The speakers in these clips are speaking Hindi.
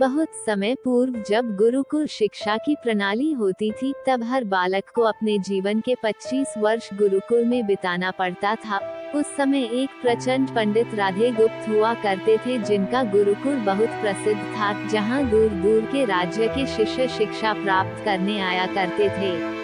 बहुत समय पूर्व जब गुरुकुल शिक्षा की प्रणाली होती थी, तब हर बालक को अपने जीवन के 25 वर्ष गुरुकुल में बिताना पड़ता था। उस समय एक प्रचंड पंडित राधे गुप्त हुआ करते थे, जिनका गुरुकुल बहुत प्रसिद्ध था, जहां दूर दूर के राज्य के शिष्य शिक्षा प्राप्त करने आया करते थे।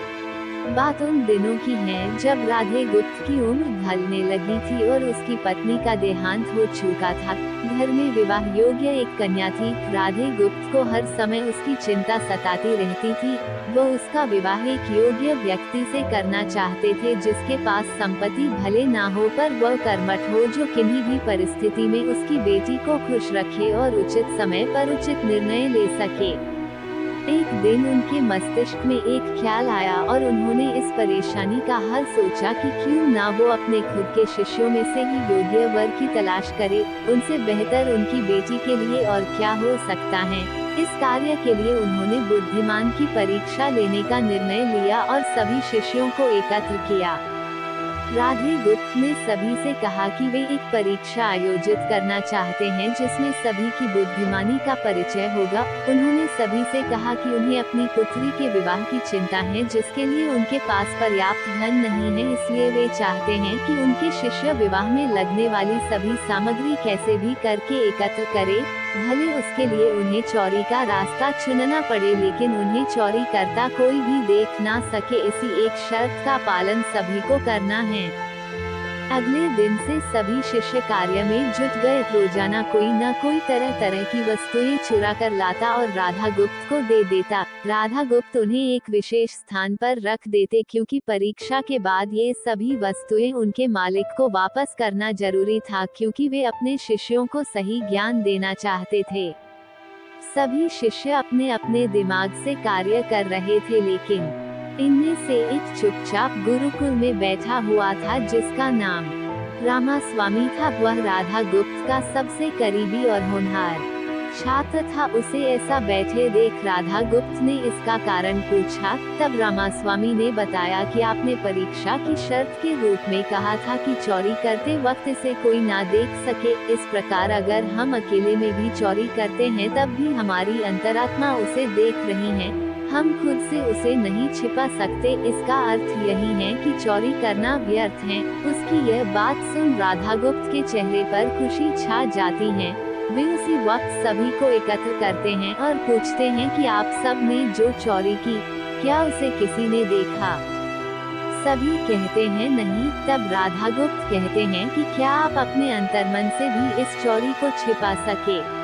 बात उन दिनों की है जब राधे गुप्त की उम्र ढलने लगी थी और उसकी पत्नी का देहांत हो चुका था। घर में विवाह योग्य एक कन्या थी। राधे गुप्त को हर समय उसकी चिंता सताती रहती थी। वो उसका विवाह एक योग्य व्यक्ति से करना चाहते थे, जिसके पास संपत्ति भले ना हो पर वह कर्मठ हो, जो किन्हीं भी परिस्थिति में उसकी बेटी को खुश रखे और उचित समय पर उचित निर्णय ले सके। एक दिन उनके मस्तिष्क में एक ख्याल आया और उन्होंने इस परेशानी का हल सोचा कि क्यों ना वो अपने खुद के शिष्यों में से ही योग्य वर की तलाश करे। उनसे बेहतर उनकी बेटी के लिए और क्या हो सकता है। इस कार्य के लिए उन्होंने बुद्धिमान की परीक्षा लेने का निर्णय लिया और सभी शिष्यों को एकत्र किया। राधे गुप्त ने सभी से कहा कि वे एक परीक्षा आयोजित करना चाहते हैं, जिसमें सभी की बुद्धिमानी का परिचय होगा। उन्होंने सभी से कहा कि उन्हें अपनी पुत्री के विवाह की चिंता है, जिसके लिए उनके पास पर्याप्त धन नहीं है, इसलिए वे चाहते हैं कि उनके शिष्य विवाह में लगने वाली सभी सामग्री कैसे भी करके एकत्र करें। भले उसके लिए उन्हें चोरी का रास्ता चुनना पड़े, लेकिन उन्हें चोरी करता कोई भी देख ना सके, इसी एक शर्त का पालन सभी को करना है। अगले दिन से सभी शिष्य कार्य में जुट गए। रोजाना कोई न कोई तरह तरह की वस्तुएं चुरा कर लाता और राधा गुप्त को दे देता। राधा गुप्त उन्हें एक विशेष स्थान पर रख देते, क्योंकि परीक्षा के बाद ये सभी वस्तुएं उनके मालिक को वापस करना जरूरी था, क्योंकि वे अपने शिष्यों को सही ज्ञान देना चाहते थे। सभी शिष्य अपने अपने दिमाग से कार्य कर रहे थे, लेकिन इनमें से एक चुपचाप गुरुकुल में बैठा हुआ था, जिसका नाम रामास्वामी था। वह राधा गुप्त का सबसे करीबी और होनहार छात्र था। उसे ऐसा बैठे देख राधा गुप्त ने इसका कारण पूछा। तब रामास्वामी ने बताया कि आपने परीक्षा की शर्त के रूप में कहा था कि चोरी करते वक्त इसे कोई ना देख सके। इस प्रकार अगर हम अकेले में भी चोरी करते हैं, तब भी हमारी अंतरात्मा उसे देख रही है। हम खुद से उसे नहीं छिपा सकते। इसका अर्थ यही है कि चोरी करना व्यर्थ है। उसकी यह बात सुन राधा गुप्त के चेहरे पर खुशी छा जाती है। वे उसी वक्त सभी को एकत्र करते हैं और पूछते हैं कि आप सब ने जो चोरी की, क्या उसे किसी ने देखा? सभी कहते हैं नहीं। तब राधा गुप्त कहते हैं कि क्या आप अपने अंतर्मन से भी इस चोरी को छिपा सके?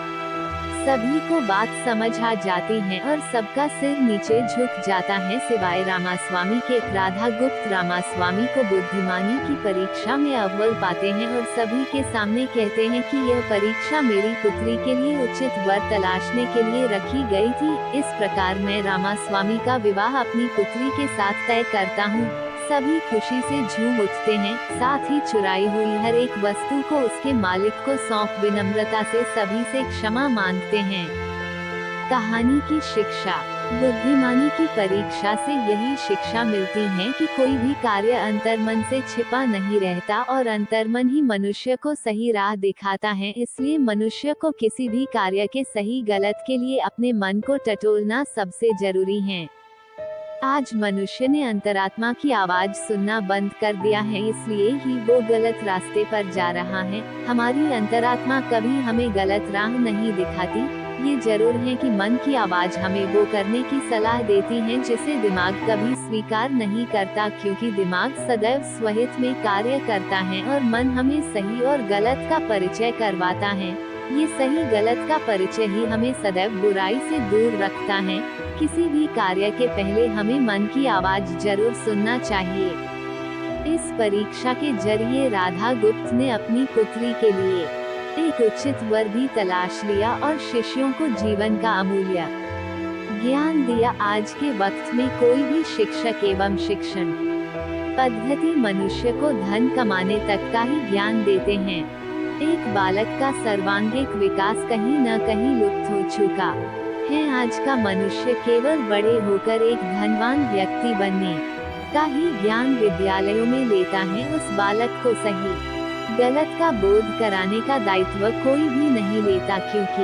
सभी को बात समझ आ जाती है और सबका सिर नीचे झुक जाता है, सिवाय रामास्वामी के। राधा गुप्त रामास्वामी को बुद्धिमानी की परीक्षा में अव्वल पाते हैं और सभी के सामने कहते हैं कि यह परीक्षा मेरी पुत्री के लिए उचित वर तलाशने के लिए रखी गई थी। इस प्रकार मैं रामास्वामी का विवाह अपनी पुत्री के साथ तय करता हूँ। सभी खुशी से झूम उठते हैं। साथ ही चुराई हुई हर एक वस्तु को उसके मालिक को सौंप विनम्रता से सभी से क्षमा मांगते हैं। कहानी की शिक्षा। बुद्धिमानी की परीक्षा से यही शिक्षा मिलती है कि कोई भी कार्य अंतर्मन से छिपा नहीं रहता और अंतर्मन ही मनुष्य को सही राह दिखाता है। इसलिए मनुष्य को किसी भी कार्य के सही गलत के लिए अपने मन को टटोलना सबसे जरूरी है। आज मनुष्य ने अंतरात्मा की आवाज सुनना बंद कर दिया है, इसलिए ही वो गलत रास्ते पर जा रहा है। हमारी अंतरात्मा कभी हमें गलत राह नहीं दिखाती। ये जरूर है कि मन की आवाज हमें वो करने की सलाह देती है जिसे दिमाग कभी स्वीकार नहीं करता, क्योंकि दिमाग सदैव स्वहित में कार्य करता है और मन हमें सही और गलत का परिचय करवाता है। ये सही गलत का परिचय ही हमें सदैव बुराई से दूर रखता है। किसी भी कार्य के पहले हमें मन की आवाज जरूर सुनना चाहिए। इस परीक्षा के जरिए राधा गुप्त ने अपनी पुत्री के लिए एक उचित वर भी तलाश लिया और शिष्यों को जीवन का अमूल्य ज्ञान दिया। आज के वक्त में कोई भी शिक्षक एवं शिक्षण पद्धति मनुष्य को धन कमाने तक का ही ज्ञान देते हैं। एक बालक का सर्वांगीण विकास कहीं न कहीं लुप्त हो चुका है। आज का मनुष्य केवल बड़े होकर एक धनवान व्यक्ति बनने का ही ज्ञान विद्यालयों में लेता है। उस बालक को सही गलत का बोध कराने का दायित्व कोई भी नहीं लेता, क्योंकि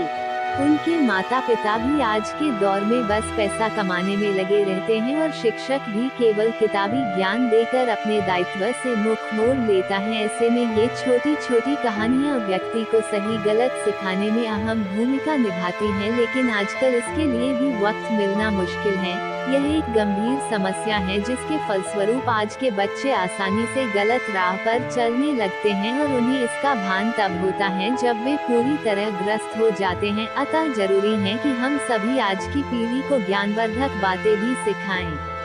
उनके माता पिता भी आज के दौर में बस पैसा कमाने में लगे रहते हैं और शिक्षक भी केवल किताबी ज्ञान देकर अपने दायित्व से मुख मोड़ लेता है। ऐसे में ये छोटी छोटी कहानियाँ व्यक्ति को सही गलत सिखाने में अहम भूमिका निभाती हैं, लेकिन आजकल इसके लिए भी वक्त मिलना मुश्किल है। यह एक गंभीर समस्या है जिसके फलस्वरूप आज के बच्चे आसानी से गलत राह पर चलने लगते हैं और उन्हें इसका भान तब होता है जब वे पूरी तरह ग्रस्त हो जाते हैं। अतः जरूरी है कि हम सभी आज की पीढ़ी को ज्ञानवर्धक बातें भी सिखाएं।